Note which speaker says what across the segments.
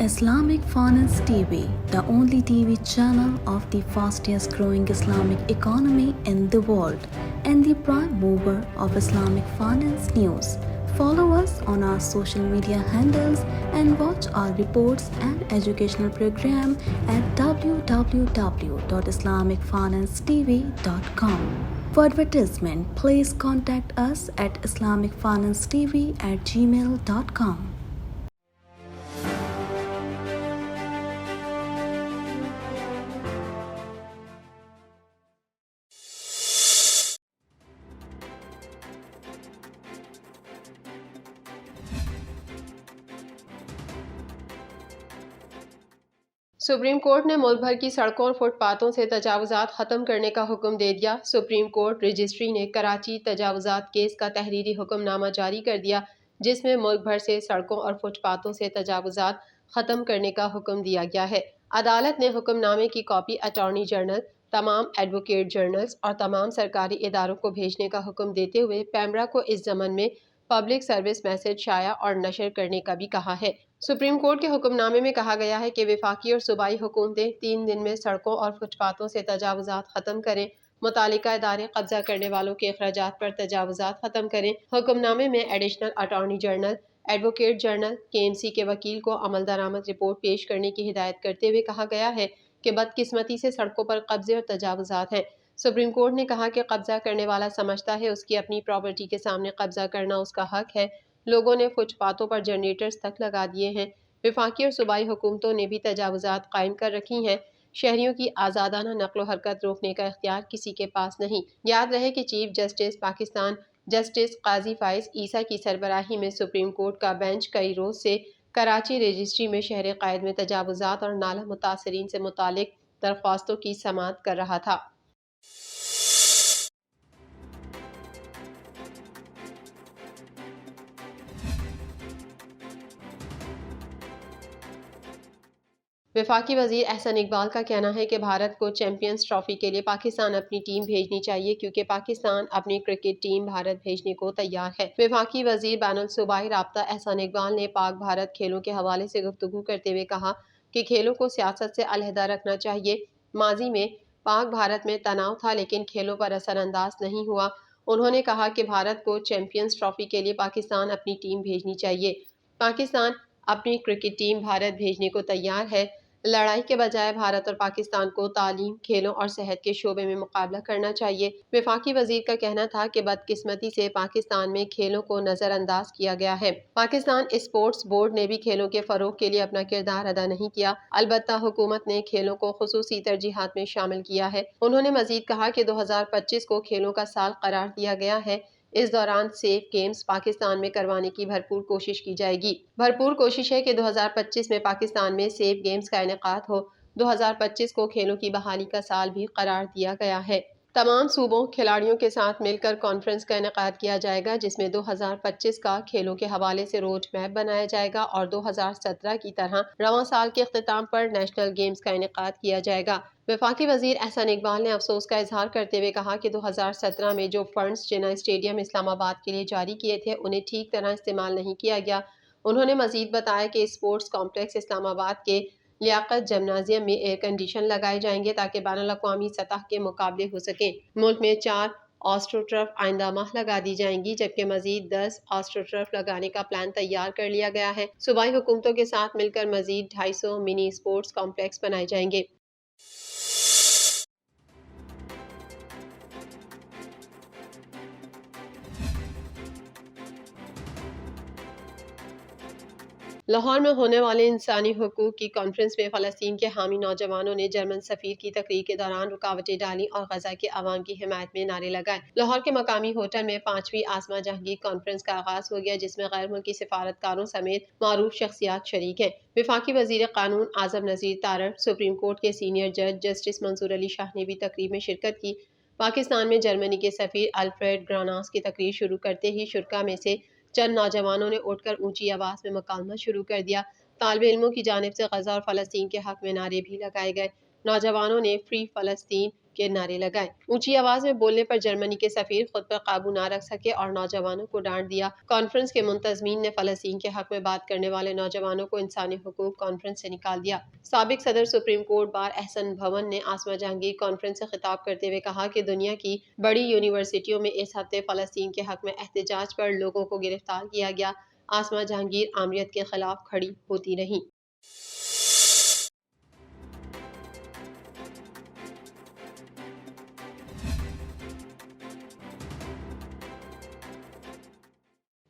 Speaker 1: Islamic Finance TV, the only TV channel of the fastest growing Islamic economy in the world and the prime mover of Islamic finance news. Follow us on our social media handles and watch our reports and educational program at www.islamicfinancetv.com. For advertisement, please contact us at islamicfinancetv@gmail.com.
Speaker 2: Supreme court ने मुल्क भर की सड़कों और फुटपाथों से तजावुजात ख़त्म करने का हुक्म दे दिया। सुप्रीम कोर्ट रजिस्ट्री ने कराची तजावुजात केस का तहरीरी हुक्मनामा जारी कर दिया, जिसमें मुल्क भर से सड़कों और फुटपाथों से तजावुजात ख़त्म करने का हुक्म दिया गया है। अदालत ने हुक्मनामे की कॉपी अटॉर्नी जनरल, तमाम एडवोकेट जनरल्स और तमाम सरकारी इदारों को भेजने का हुक्म देते हुए पैमरा को इस ज़मन में पब्लिक सर्विस मैसेज शाया और नशर करने का भी कहा है। सुप्रीम कोर्ट के हुक्मनामे में कहा गया है कि वफाकी और सूबाई हुकूमतें 3 दिन में सड़कों और फुटपाथों से तजावुजात ख़त्म करें, मुतालिका इदारे कब्जा करने वालों के अखराजात पर तजावुजात ख़त्म करें। हुक्मनामे में additional attorney general, advocate general, KMC के वकील को अमल दरामद रिपोर्ट पेश करने की हिदायत करते हुए कहा गया है कि बदकिस्मती से सड़कों पर कब्जे और तजावुजात हैं। सुप्रीम कोर्ट ने कहा कि कब्जा करने वाला समझता है उसकी अपनी प्रॉपर्टी के सामने कब्जा करना उसका हक है। लोगों ने फुटपाथों पर जनरेटर्स तक लगा दिए हैं। वफाकी और सूबाई हुकूमतों ने भी तजावुजात कायम कर रखी हैं। शहरियों की आज़ादाना नक्लो हरकत रोकने का इख्तियार किसी के पास नहीं। याद रहे कि चीफ जस्टिस पाकिस्तान जस्टिस काजी फाइज ईसा की सरबराही में सुप्रीम कोर्ट का बेंच कई रोज से कराची रजिस्ट्री में शहर कायद में तजावुजात और नाला मुतासरीन से मुतालिक दरख्वास्तों की समाअत कर रहा था। वफाकी वजीर एहसन इकबाल का कहना है कि भारत को चैंपियंस ट्रॉफी के लिए पाकिस्तान अपनी टीम भेजनी चाहिए, क्योंकि पाकिस्तान अपनी क्रिकेट टीम भारत भेजने को तैयार है। वफाकी वजीर बैनुल सूबाई राब्ता एहसन इकबाल ने पाक भारत खेलों के हवाले से गुफ्तगू करते हुए कहा कि खेलों को सियासत से अलहदा रखना चाहिए। माजी में पाक भारत में तनाव था, लेकिन खेलों पर असरअंदाज नहीं हुआ। उन्होंने कहा कि भारत को चैंपियंस ट्रॉफी के लिए पाकिस्तान अपनी टीम भेजनी चाहिए। पाकिस्तान अपनी क्रिकेट टीम भारत भेजने को तैयार है। लड़ाई के बजाय भारत और पाकिस्तान को तालीम, खेलों और सेहत के शोबे में मुकाबला करना चाहिए। वफाकी वजीर का कहना था कि बदकिस्मती से पाकिस्तान में खेलों को नजरअंदाज किया गया है। पाकिस्तान स्पोर्ट्स बोर्ड ने भी खेलों के फरोग के लिए अपना किरदार अदा नहीं किया। अलबत्ता हुकूमत ने खेलों को खुसूसी तरजीहात में शामिल किया है। उन्होंने मजीद कहा कि 2025 को खेलों का साल करार दिया गया है। इस दौरान सेफ गेम्स पाकिस्तान में करवाने की भरपूर कोशिश की जाएगी। भरपूर कोशिश है कि 2025 में पाकिस्तान में सेफ गेम्स का इनेकाद हो। 2025 को खेलों की बहाली का साल भी करार दिया गया है। तमाम सूबों खिलाड़ियों के साथ मिलकर कॉन्फ्रेंस का इनेकाद किया जाएगा, जिसमें 2025 का खेलों के हवाले से रोड मैप बनाया जाएगा और 2017 की तरह रवां साल के अख्तिताम पर नेशनल गेम्स का इनेकाद किया जाएगा। वफाकी वजीर एहसन इकबाल ने अफसोस का इजहार करते हुए कहा कि 2017 में जो फंड्स जिन्ना स्टेडियम इस्लामाबाद के लिए जारी किए थे, उन्हें ठीक तरह इस्तेमाल नहीं किया गया। उन्होंने मजीद बताया कि स्पोर्ट्स कॉम्प्लेक्स इस्लामाबाद के लियाकत जिम्नाजियम में एयर कंडीशन लगाए जाएंगे ताकि बैनुल-अक़वामी सतह के मुकाबले हो सकें। मुल्क में 4 ऑस्ट्रोटर्फ आइंदा माह लगा दी जाएंगी, जबकि मजीद 10 ऑस्ट्रोटर्फ लगाने का प्लान तैयार कर लिया गया है। सूबाई हुकूमतों के साथ मिलकर मजीद 250 मिनी स्पोर्ट्स कॉम्प्लेक्स बनाए जाएंगे। लाहौर में होने वाले इंसानी हुकूक की कॉन्फ्रेंस में फ़लस्तीन के हामी नौजवानों ने जर्मन सफ़ीर की तकरीर के दौरान रुकावटें डाली और गजा के अवाम की हिमायत में नारे लगाए। लाहौर के मकामी होटल में 5वीं आसमा जहांगीर कॉन्फ्रेंस का आगाज हो गया, जिसमें गैर मुल्की सिफारतकारों समेत मारूफ शख्सियात शरीक हैं। वफाकी वजीर कानून आज़म नज़ीर तारड़, सुप्रीम कोर्ट के सीनियर जज जस्टिस मंसूर अली शाह ने भी तकरीर में शिरकत की। पाकिस्तान में जर्मनी के सफ़ीर अल्फ्रेड ग्रानास की तकरीर शुरू करते ही शुरा में से चंद नौजवानों ने उठकर ऊंची आवाज में मुकालमा शुरू कर दिया। तालिब इल्मों की जानिब से गजा और फ़लस्तीन के हक में नारे भी लगाए गए। नौजवानों ने फ्री फ़लस्तीन, کے نعرے لگائے۔ اونچی آواز میں بولنے پر جرمنی کے سفیر خود پر قابو نہ رکھ سکے اور نوجوانوں کو ڈانٹ دیا۔ کانفرنس کے منتظمین نے فلسطین کے حق میں بات کرنے والے نوجوانوں کو انسانی حقوق کانفرنس سے نکال دیا۔ سابق صدر سپریم کورٹ بار احسن بھون نے آسما جہانگیر کانفرنس سے خطاب کرتے ہوئے کہا کہ دنیا کی بڑی یونیورسٹیوں میں اس ہفتے فلسطین کے حق میں احتجاج پر لوگوں کو گرفتار کیا گیا۔ آسما جہانگیر آمریت کے خلاف کھڑی ہوتی رہیں۔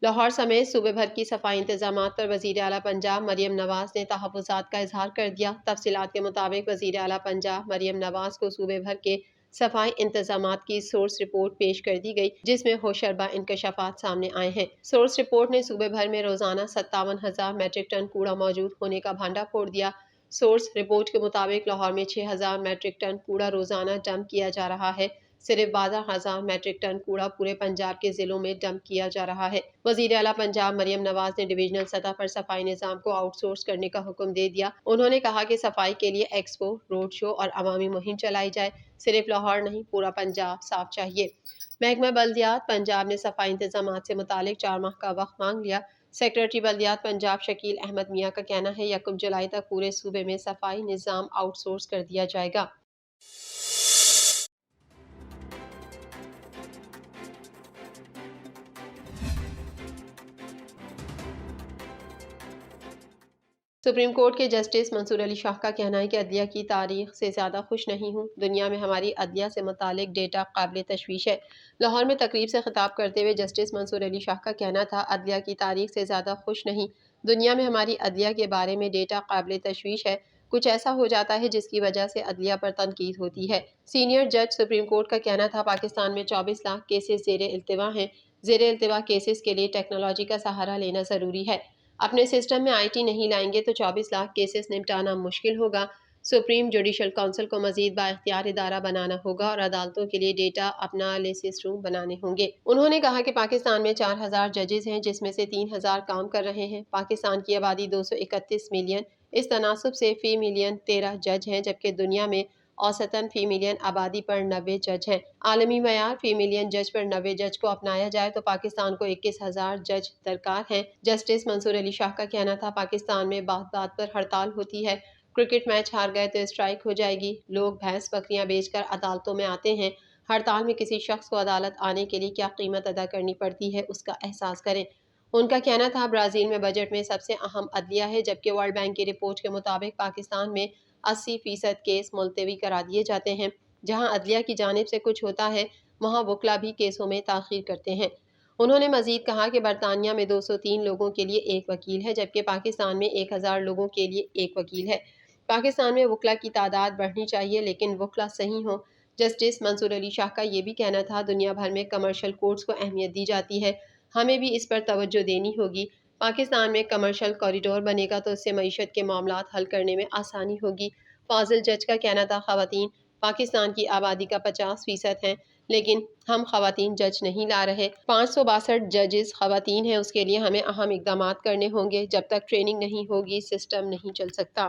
Speaker 2: لاہور سمیت صوبے بھر کی صفائی انتظامات پر وزیر اعلیٰ پنجاب مریم نواز نے تحفظات کا اظہار کر دیا۔ تفصیلات کے مطابق وزیر اعلیٰ پنجاب مریم نواز کو صوبے بھر کے صفائی انتظامات کی سورس رپورٹ پیش کر دی گئی، جس میں ہوشربا انکشافات سامنے آئے ہیں۔ سورس رپورٹ نے صوبے بھر میں روزانہ 57,000 میٹرک ٹن کوڑا موجود ہونے کا بھانڈا پھوڑ دیا۔ سورس رپورٹ کے مطابق لاہور میں 6,000 میٹرک ٹن کوڑا روزانہ ڈمپ کیا جا رہا ہے۔ صرف 12,000 میٹرک ٹن کوڑا پورے پنجاب کے ضلعوں میں ڈمپ کیا جا رہا ہے۔ وزیر اعلیٰ پنجاب مریم نواز نے ڈویژنل سطح پر صفائی نظام کو آؤٹ سورس کرنے کا حکم دے دیا۔ انہوں نے کہا کہ صفائی کے لیے ایکسپو، روڈ شو اور عوامی مہم چلائی جائے۔ صرف لاہور نہیں، پورا پنجاب صاف چاہیے۔ محکمہ بلدیات پنجاب نے صفائی انتظامات سے متعلق 4 ماہ کا وقت مانگ لیا۔ سیکریٹری بلدیات پنجاب شکیل احمد میاں کا کہنا ہے 1 جولائی تک پورے صوبے میں صفائی نظام آؤٹ سورس کر دیا جائے گا۔ سپریم کورٹ کے جسٹس منصور علی شاہ کا کہنا ہے کہ عدلیہ کی تاریخ سے زیادہ خوش نہیں ہوں۔ دنیا میں ہماری عدلیہ سے متعلق ڈیٹا قابل تشویش ہے۔ لاہور میں تقریب سے خطاب کرتے ہوئے جسٹس منصور علی شاہ کا کہنا تھا عدلیہ کی تاریخ سے زیادہ خوش نہیں۔ دنیا میں ہماری عدلیہ کے بارے میں ڈیٹا قابل تشویش ہے۔ کچھ ایسا ہو جاتا ہے جس کی وجہ سے عدلیہ پر تنقید ہوتی ہے۔ سینئر جج سپریم کورٹ کا کہنا تھا پاکستان میں 24 لاکھ کیسز زیر التوا ہیں۔ زیر التوا کیسز کے لیے ٹیکنالوجی کا سہارا لینا ضروری ہے۔ اپنے سسٹم میں آئی ٹی نہیں لائیں گے تو 24 لاکھ کیسز نمٹانا مشکل ہوگا۔ سپریم جوڈیشل کونسل کو مزید بااختیار ادارہ بنانا ہوگا اور عدالتوں کے لیے ڈیٹا انالیسس روم بنانے ہوں گے۔ انہوں نے کہا کہ پاکستان میں 4,000 ججز ہیں جس میں سے 3,000 کام کر رہے ہیں۔ پاکستان کی آبادی 231 ملین، اس تناسب سے فی ملین 13 جج ہیں، جبکہ دنیا میں اوسطاً فی ملین آبادی پر 90 جج ہیں۔ عالمی معیار فی ملین جج پر 90 جج کو اپنایا جائے تو پاکستان کو 21,000 جج درکار ہیں۔ جسٹس منصور علی شاہ کا کہنا تھا پاکستان میں بات بات پر ہڑتال ہوتی ہے۔ کرکٹ میچ ہار گئے تو اسٹرائیک ہو جائے گی۔ لوگ بھینس بکریاں بیچ کر عدالتوں میں آتے ہیں۔ ہڑتال میں کسی شخص کو عدالت آنے کے لیے کیا قیمت ادا کرنی پڑتی ہے اس کا احساس کریں۔ ان کا کہنا تھا برازیل میں بجٹ میں سب سے اہم عدلیہ ہے، جبکہ ورلڈ بینک کی رپورٹ کے مطابق پاکستان میں 80% کیس ملتوی کرا دیے جاتے ہیں۔ جہاں عدلیہ کی جانب سے کچھ ہوتا ہے وہاں وکلا بھی کیسوں میں تاخیر کرتے ہیں۔ انہوں نے مزید کہا کہ برطانیہ میں 203 لوگوں کے لیے 1 وکیل ہے، جبکہ پاکستان میں 1,000 لوگوں کے لیے 1 وکیل ہے۔ پاکستان میں وکلا کی تعداد بڑھنی چاہیے لیکن وکلا صحیح ہوں۔ جسٹس منصور علی شاہ کا یہ بھی کہنا تھا دنیا بھر میں کمرشل کورٹس کو اہمیت دی جاتی ہے، ہمیں بھی اس پر توجہ دینی ہوگی۔ پاکستان میں کمرشل کوریڈور بنے گا تو اس سے معیشت کے معاملات حل کرنے میں آسانی ہوگی۔ فاضل جج کا کہنا تھا خواتین پاکستان کی آبادی کا 50% ہیں، لیکن ہم خواتین جج نہیں لا رہے۔ 562 ججز خواتین ہیں، اس کے لیے ہمیں اہم اقدامات کرنے ہوں گے۔ جب تک ٹریننگ نہیں ہوگی سسٹم نہیں چل سکتا۔